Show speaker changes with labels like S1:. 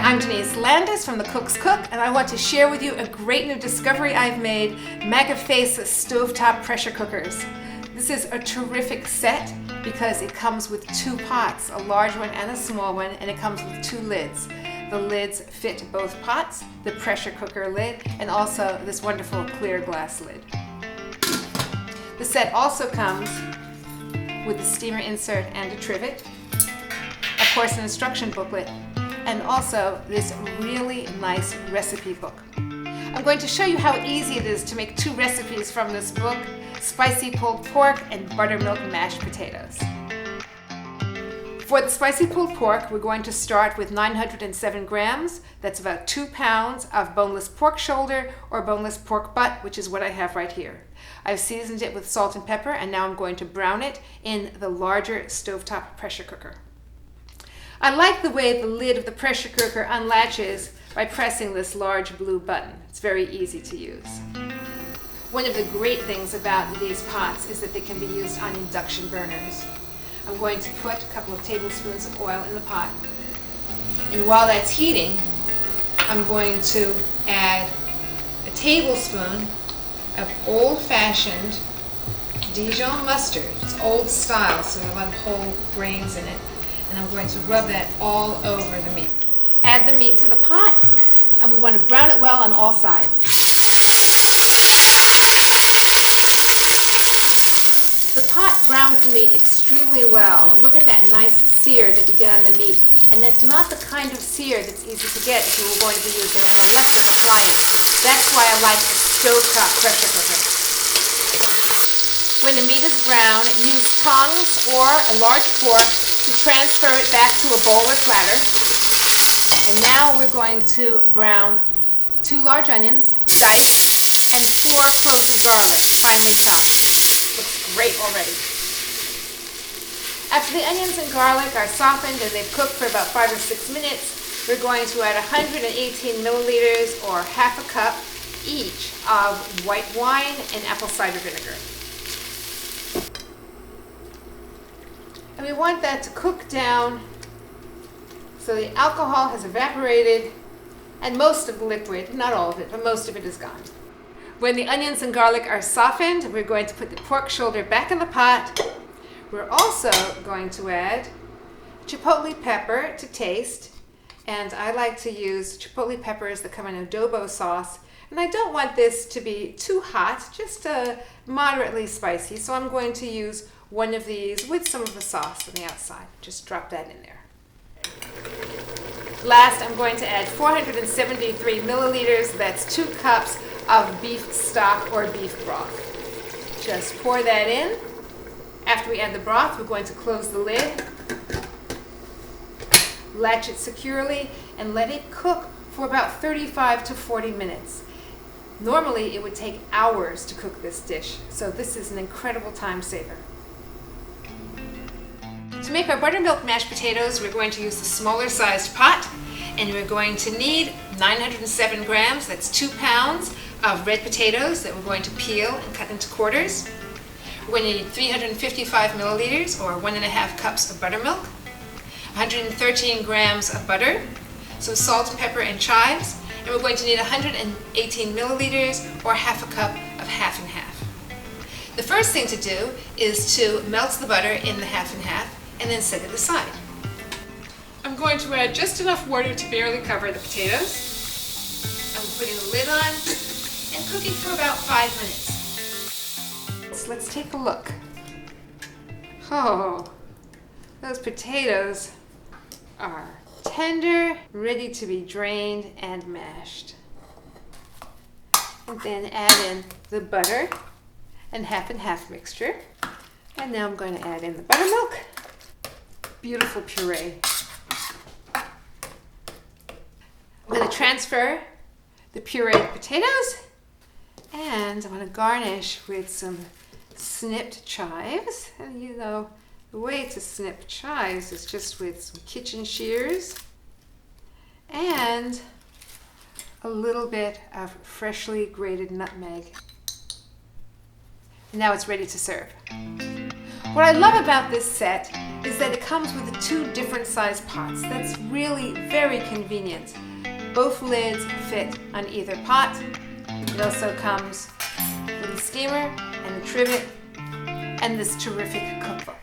S1: I'm Denise Landis from The Cook's Cook, and I want to share with you a great new discovery I've made, Magefesa stovetop pressure cookers. This is a terrific set because it comes with two pots, a large one and a small one, and it comes with two lids. The lids fit both pots, the pressure cooker lid, and also this wonderful clear glass lid. The set also comes with a steamer insert and a trivet, of course an instruction booklet, and also this really nice recipe book. I'm going to show you how easy it is to make two recipes from this book: spicy pulled pork and buttermilk mashed potatoes. For the spicy pulled pork, we're going to start with 907 grams. That's about 2 pounds of boneless pork shoulder or boneless pork butt, which is what I have right here. I've seasoned it with salt and pepper, and now I'm going to brown it in the larger stovetop pressure cooker. I like the way the lid of the pressure cooker unlatches by pressing this large blue button. It's very easy to use. One of the great things about these pots is that they can be used on induction burners. I'm going to put a couple of tablespoons of oil in the pot, and while that's heating, I'm going to add a tablespoon of old-fashioned Dijon mustard. It's old style, so there are a lot of whole grains in it. And I'm going to rub that all over the meat. Add the meat to the pot, and we want to brown it well on all sides. The pot browns the meat extremely well. Look at that nice sear that you get on the meat. And that's not the kind of sear that's easy to get if you were going to be using an electric appliance. That's why I like a stovetop pressure cooker. When the meat is brown, use tongs or a large fork to transfer it back to a bowl or platter. And now we're going to brown 2 large onions, diced, and 4 cloves of garlic, finely chopped. Looks great already. After the onions and garlic are softened and they've cooked for about 5 or 6 minutes, we're going to add 118 milliliters or half a cup each of white wine and apple cider vinegar. And we want that to cook down so the alcohol has evaporated and most of the liquid, not all of it, but most of it is gone. When the onions and garlic are softened, we're going to put the pork shoulder back in the pot. We're also going to add chipotle pepper to taste, and I like to use chipotle peppers that come in adobo sauce. And I don't want this to be too hot, just moderately spicy, so I'm going to use one of these with some of the sauce on the outside. Just drop that in there. Last, I'm going to add 473 milliliters, that's 2 cups of beef stock or beef broth. Just pour that in. After we add the broth, we're going to close the lid, latch it securely, and let it cook for about 35 to 40 minutes. Normally, it would take hours to cook this dish, so this is an incredible time saver. To make our buttermilk mashed potatoes, we're going to use the smaller sized pot, and we're going to need 907 grams, that's 2 pounds, of red potatoes that we're going to peel and cut into quarters. We're going to need 355 milliliters or 1.5 cups of buttermilk, 113 grams of butter, some salt, pepper, and chives, and we're going to need 118 milliliters or half a cup of half and half. The first thing to do is to melt the butter in the half and half and then set it aside. I'm going to add just enough water to barely cover the potatoes. I'm putting the lid on and cooking for about 5 minutes. So let's take a look. Oh, those potatoes are tender, ready to be drained and mashed. And then add in the butter and half mixture. And now I'm going to add in the buttermilk. Beautiful puree. I'm going to transfer the pureed potatoes, and I'm going to garnish with some snipped chives. And you know, the way to snip chives is just with some kitchen shears and a little bit of freshly grated nutmeg. And now it's ready to serve. What I love about this set is that it comes with 2 different size pots. That's really very convenient. Both lids fit on either pot. It also comes with a steamer and a trivet and this terrific cookbook.